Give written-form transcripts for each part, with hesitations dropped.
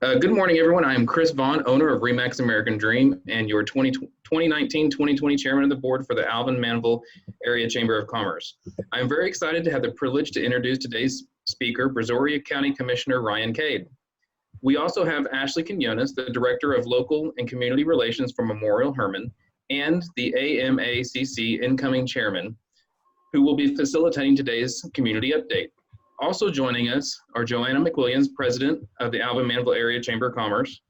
Good morning, everyone. I am Chris Vaughn, owner of Remax American Dream and your 2019-2020 chairman of the board for the Alvin-Manville Area Chamber of Commerce. I am very excited to have the privilege to introduce today's speaker, Brazoria County Commissioner Cade. We also have Ashlea Quinonez, the Director of Local and Community Relations for Memorial Hermann, and the AMACC incoming chairman, who will be facilitating today's community update. Also joining us are Joanna McWilliams, President of the Alvin-Manville Area Chamber of Commerce,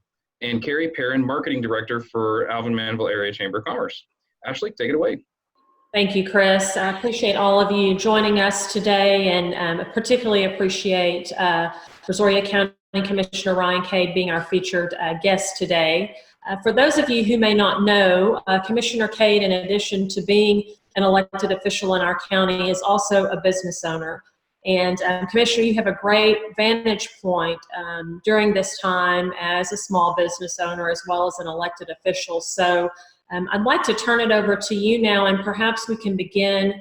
and Carrie Perrin, Marketing Director for Alvin-Manville Area Chamber of Commerce. Ashlea, take it away. Thank you, Chris. I appreciate all of you joining us today, and particularly appreciate Brazoria County Commissioner Cade being our featured guest today. For those of you who may not know, Commissioner Cade, in addition to being an elected official in our county, is also a business owner. And Commissioner, you have a great vantage point during this time as a small business owner as well as an elected official. So I'd like to turn it over to you now, and perhaps we can begin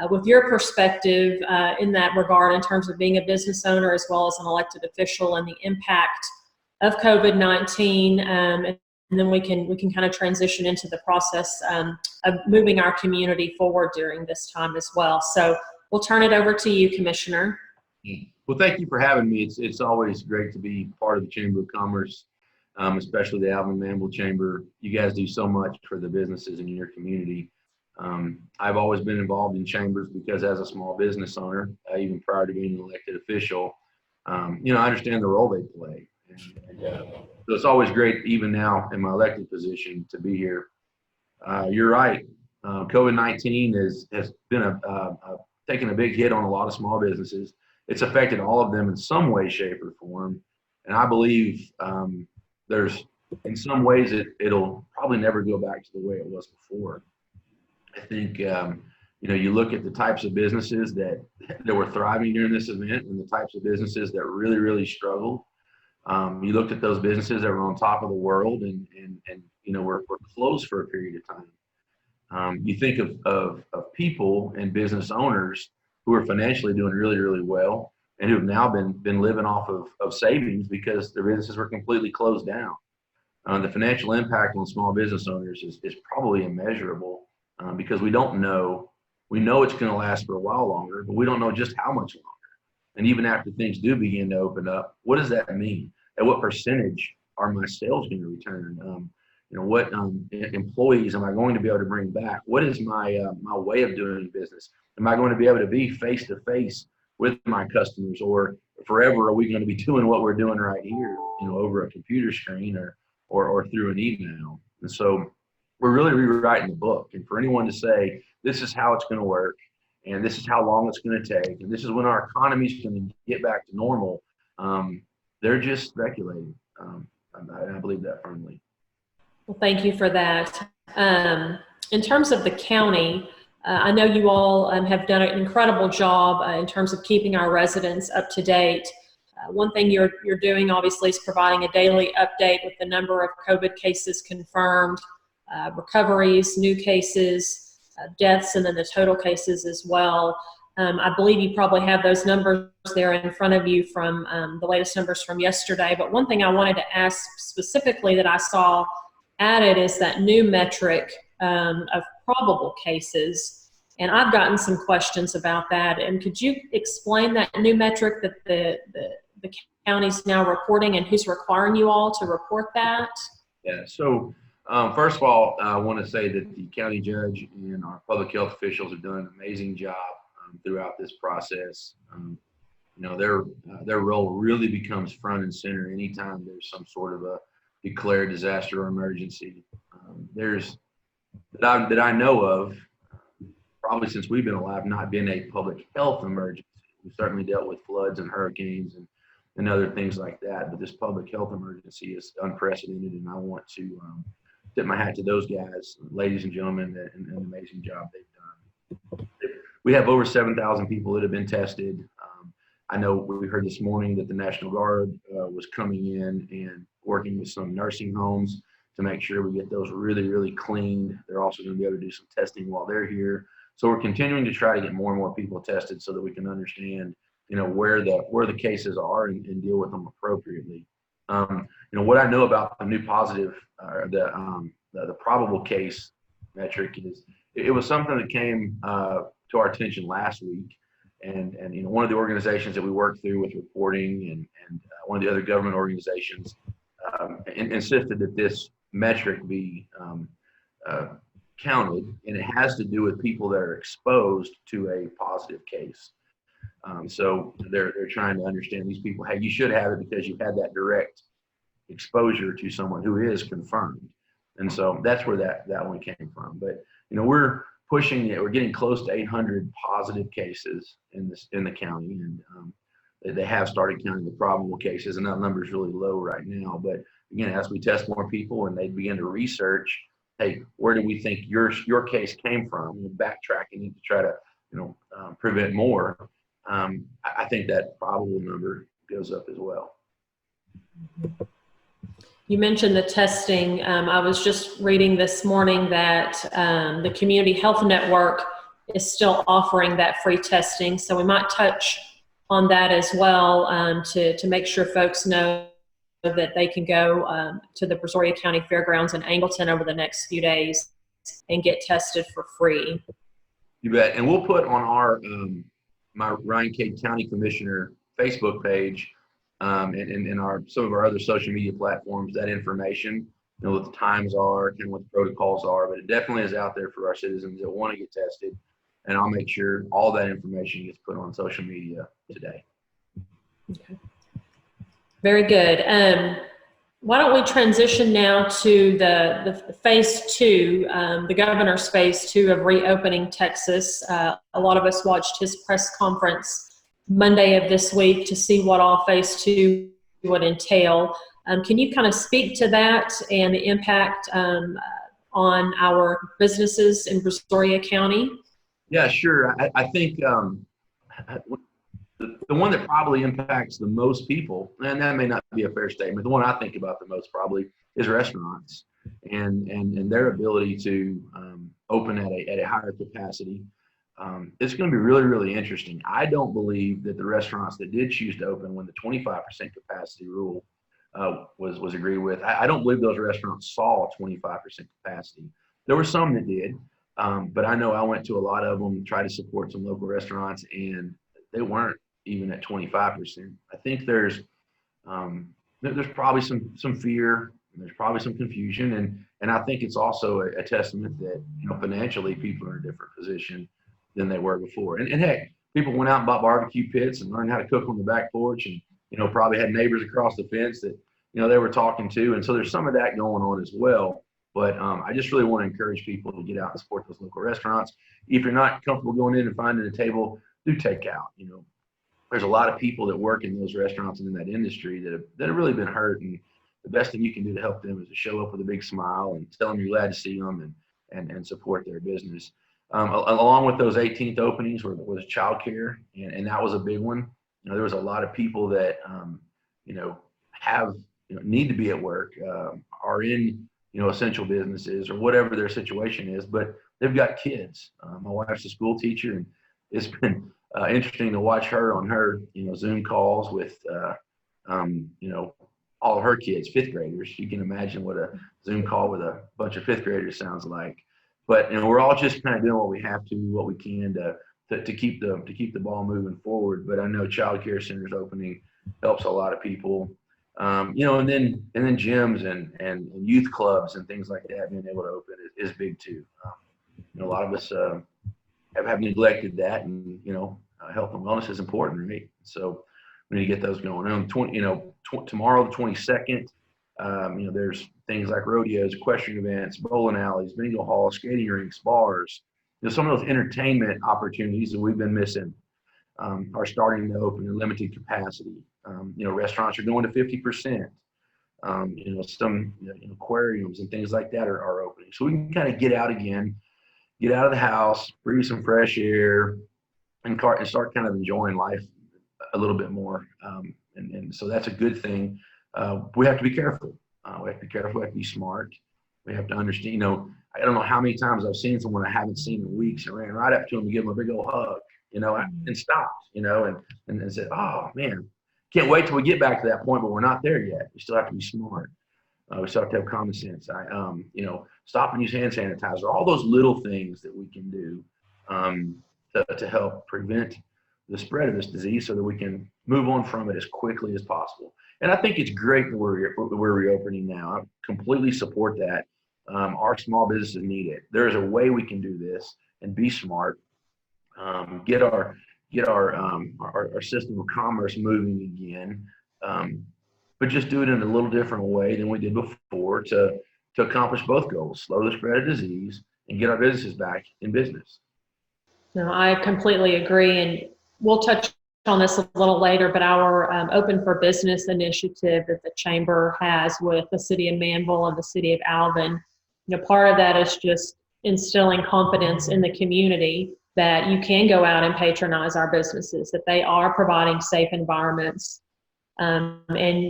with your perspective in that regard in terms of being a business owner as well as an elected official and the impact of COVID-19. And then we can kind of transition into the process of moving our community forward during this time as well. So we'll turn it over to you, Commissioner. Well, thank you for having me. It's always great to be part of the Chamber of Commerce, especially the Alvin-Manville Chamber. You guys do so much for the businesses in your community. I've always been involved in chambers because as a small business owner, even prior to being an elected official, I understand the role they play. So it's always great, even now in my elected position, to be here. You're right. COVID-19 has been taken a big hit on a lot of small businesses. It's affected all of them in some way, shape, or form. And I believe there's, in some ways, it'll probably never go back to the way it was before. I think, you look at the types of businesses that were thriving during this event and the types of businesses that really, really struggled. You looked at those businesses that were on top of the world and were closed for a period of time. You think of people and business owners who are financially doing really, really well and who have now been living off of savings because their businesses were completely closed down. The financial impact on small business owners is probably immeasurable because we don't know. We know it's going to last for a while longer, but we don't know just how much longer. And even after things do begin to open up, what does that mean? At what percentage are my sales going to return? What employees am I going to be able to bring back? What is my way of doing business? Am I going to be able to be face to face with my customers, or forever are we going to be doing what we're doing right here, over a computer screen or through an email? And so we're really rewriting the book. And for anyone to say this is how it's going to work, and this is how long it's going to take, and this is when our economy is going to get back to normal, they're just speculating. I believe that firmly. Well, thank you for that. In terms of the county, I know you all have done an incredible job in terms of keeping our residents up to date. One thing you're doing, obviously, is providing a daily update with the number of COVID cases confirmed, recoveries, new cases, deaths, and then the total cases as well. I believe you probably have those numbers there in front of you from the latest numbers from yesterday. But one thing I wanted to ask specifically that I saw added is that new metric of probable cases. And I've gotten some questions about that. And could you explain that new metric that the county's now reporting and who's requiring you all to report that? Yeah, so first of all, I want to say that the county judge and our public health officials have done an amazing job throughout this process. Their role really becomes front and center anytime there's some sort of a declared disaster or emergency. There's that I know of, probably since we've been alive, not been a public health emergency. We've certainly dealt with floods and hurricanes and other things like that, but this public health emergency is unprecedented, and I want to tip my hat to those guys, ladies and gentlemen, and an amazing job they've done. We have over 7,000 people that have been tested. I know we heard this morning that the National Guard was coming in and working with some nursing homes to make sure we get those really, really cleaned. They're also going to be able to do some testing while they're here. So we're continuing to try to get more and more people tested so that we can understand, where the cases are and deal with them appropriately. What I know about the new positive, or the probable case metric is it was something that came to our attention last week. And one of the organizations that we work through with reporting and one of the other government organizations insisted that this metric be counted, and it has to do with people that are exposed to a positive case. So they're trying to understand these people. Hey, you should have it because you've had that direct exposure to someone who is confirmed. And so that's where that one came from. But we're pushing it. We're getting close to 800 positive cases in the county, and they have started counting the probable cases, and that number is really low right now. But again, as we test more people and they begin to research, hey, where do we think your case came from? Backtracking it to try to prevent more. I think that probable number goes up as well. You mentioned the testing. I was just reading this morning that the Community Health Network is still offering that free testing. So we might touch on that as well to make sure folks know that they can go to the Brazoria County Fairgrounds in Angleton over the next few days and get tested for free. You bet. And we'll put on our my Ryan Cade County Commissioner Facebook page and some of our other social media platforms that information, what the times are and what the protocols are, but it definitely is out there for our citizens that want to get tested. And I'll make sure all that information gets put on social media today. Okay. Very good. Why don't we transition now to the phase 2, the governor's phase 2 of reopening Texas. A lot of us watched his press conference Monday of this week to see what all phase 2 would entail. Can you kind of speak to that and the impact on our businesses in Brazoria County? Yeah, sure. I think the one that probably impacts the most people, and that may not be a fair statement, the one I think about the most probably is restaurants and their ability to open at a higher capacity. It's going to be really, really interesting. I don't believe that the restaurants that did choose to open when the 25% capacity rule was agreed with, I don't believe those restaurants saw 25% capacity. There were some that did, but I know I went to a lot of them, tried to support some local restaurants, and they weren't even at 25%. I think there's probably some fear, and there's probably some confusion, and I think it's also a testament that financially people are in a different position than they were before. And heck, people went out and bought barbecue pits and learned how to cook on the back porch, and probably had neighbors across the fence that they were talking to, and so there's some of that going on as well. But I just really want to encourage people to get out and support those local restaurants. If you're not comfortable going in and finding a table, do take out. There's a lot of people that work in those restaurants and in that industry that have really been hurt, and the best thing you can do to help them is to show up with a big smile and tell them you're glad to see them and support their business. Along with those 18th openings was childcare, and that was a big one. There was a lot of people that need to be at work, are in essential businesses or whatever their situation is, but they've got kids. My wife's a school teacher, and it's been interesting to watch her on her Zoom calls with all of her kids, 5th graders. You can imagine what a Zoom call with a bunch of 5th graders sounds like. But we're all just kind of doing what we have to, what we can to keep the ball moving forward. But I know child care centers opening helps a lot of people. And then gyms and youth clubs and things like that being able to open is big too. A lot of us have neglected that, and health and wellness is important, right? So we need to get those going on. Tomorrow the 22nd. There's things like rodeos, equestrian events, bowling alleys, bingo halls, skating rinks, bars. Some of those entertainment opportunities that we've been missing are starting to open in limited capacity. Restaurants are going to 50%. Some aquariums and things like that are opening. So we can kind of get out again, get out of the house, breathe some fresh air, and start kind of enjoying life a little bit more. And so that's a good thing. We have to be careful. We have to be careful. We have to be smart. We have to understand, I don't know how many times I've seen someone I haven't seen in weeks and ran right up to them and give them a big old hug, and stopped, and said, oh man, can't wait till we get back to that point, but we're not there yet. We still have to be smart. We still have to have common sense. Stop and use hand sanitizer, all those little things that we can do to help prevent the spread of this disease so that we can move on from it as quickly as possible. And I think it's great that we're reopening now. I completely support that. Our small businesses need it. There is a way we can do this and be smart, get our system of commerce moving again, but just do it in a little different way than we did before to accomplish both goals: slow the spread of disease and get our businesses back in business. No, I completely agree, and we'll touch on this a little later, but our Open for Business initiative that the Chamber has with the City of Manville and the City of Alvin, part of that is just instilling confidence in the community that you can go out and patronize our businesses, that they are providing safe environments. And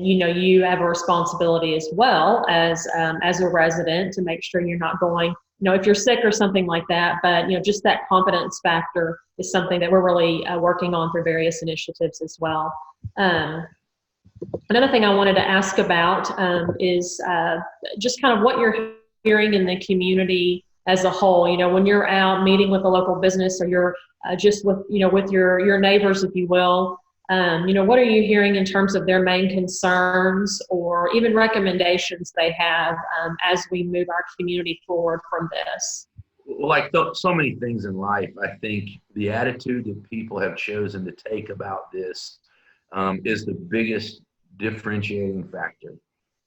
you have a responsibility as well as a resident to make sure you're not going, if you're sick or something like that, but just that confidence factor is something that we're really working on through various initiatives as well. Another thing I wanted to ask about is just kind of what you're hearing in the community as a whole. When you're out meeting with a local business, or you're just with your neighbors, if you will. What are you hearing in terms of their main concerns or even recommendations they have as we move our community forward from this? Well, like so many things in life, I think the attitude that people have chosen to take about this is the biggest differentiating factor.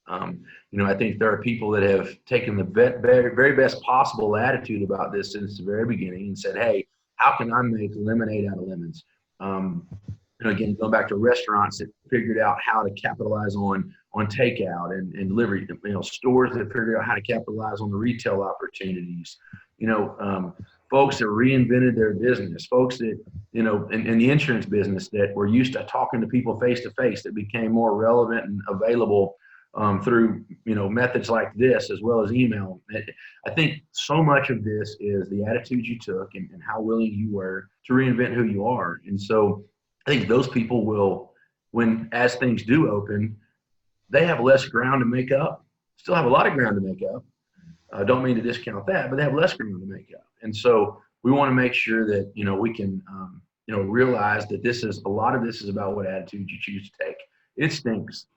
I think there are people that have taken the very best possible attitude about this since the very beginning and said, hey, how can I make lemonade out of lemons? Again, going back to restaurants that figured out how to capitalize on takeout and delivery, stores that figured out how to capitalize on the retail opportunities, folks that reinvented their business, folks that, in the insurance business that were used to talking to people face to face, that became more relevant and available through, methods like this, as well as email. I think so much of this is the attitude you took and how willing you were to reinvent who you are. And so I think those people will, as things do open, they have less ground to make up. Still have a lot of ground to make up. Don't mean to discount that, but they have less ground to make up. And so we want to make sure that, we can, realize that a lot of this is about what attitude you choose to take. It stinks.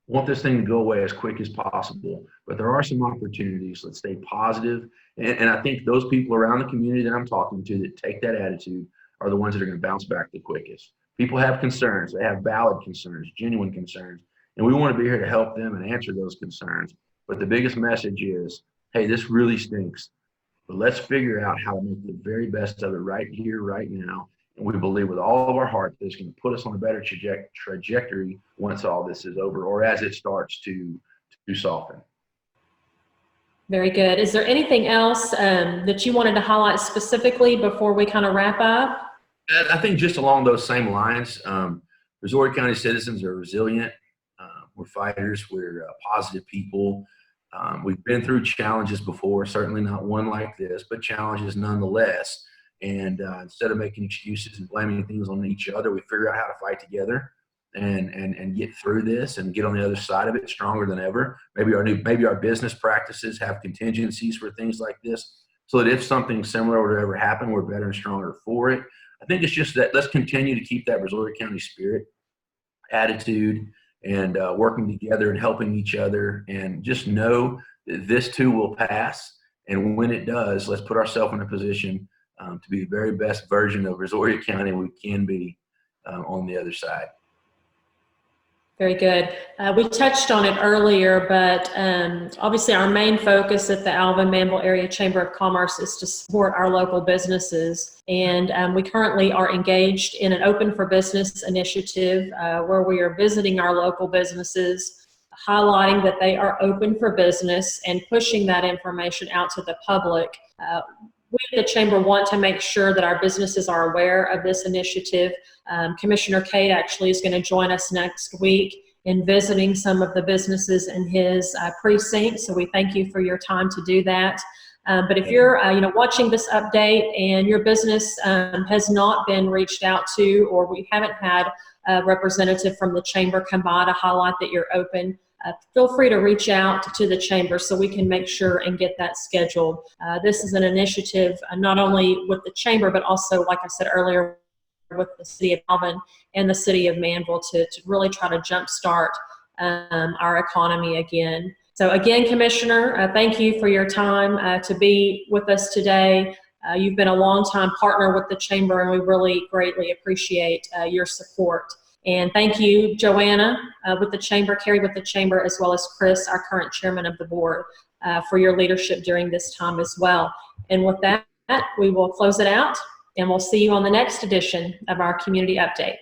Want this thing to go away as quick as possible, but there are some opportunities. Let's stay positive. And I think those people around the community that I'm talking to that take that attitude are the ones that are going to bounce back the quickest. People have concerns. They have valid concerns, genuine concerns, and we want to be here to help them and answer those concerns. But the biggest message is, hey, this really stinks, but let's figure out how to make the very best of it right here, right now. And we believe with all of our heart that it's going to put us on a better trajectory once all this is over, or as it starts to soften. Very good. Is there anything else that you wanted to highlight specifically before we kind of wrap up? I think just along those same lines, Brazoria County citizens are resilient. We're fighters. We're positive people. We've been through challenges before, certainly not one like this, but challenges nonetheless. And instead of making excuses and blaming things on each other, we figure out how to fight together and get through this and get on the other side of it stronger than ever. Maybe our business practices have contingencies for things like this, so that if something similar were to ever happen, we're better and stronger for it. I think it's just that let's continue to keep that Brazoria County spirit, attitude, and working together and helping each other, and just know that this too will pass. And when it does, let's put ourselves in a position to be the very best version of Brazoria County we can be on the other side. Very good. We touched on it earlier, but obviously our main focus at the Alvin-Manville Area Chamber of Commerce is to support our local businesses. And we currently are engaged in an Open for Business initiative where we are visiting our local businesses, highlighting that they are open for business and pushing that information out to the public. We at the Chamber want to make sure that our businesses are aware of this initiative. Commissioner Cade actually is going to join us next week in visiting some of the businesses in his precinct, so we thank you for your time to do that. But if you're watching this update and your business has not been reached out to, or we haven't had a representative from the chamber come by to highlight that you're open, feel free to reach out to the chamber so we can make sure and get that scheduled. This is an initiative not only with the chamber, but also, like I said earlier, with the city of Alvin and the city of Manville to really try to jumpstart our economy again. So again, Commissioner, thank you for your time to be with us today. You've been a longtime partner with the chamber, and we really greatly appreciate your support. And thank you, Joanna, with the chamber, Carrie with the chamber, as well as Chris, our current chairman of the board, for your leadership during this time as well. And with that, we will close it out, and we'll see you on the next edition of our community update.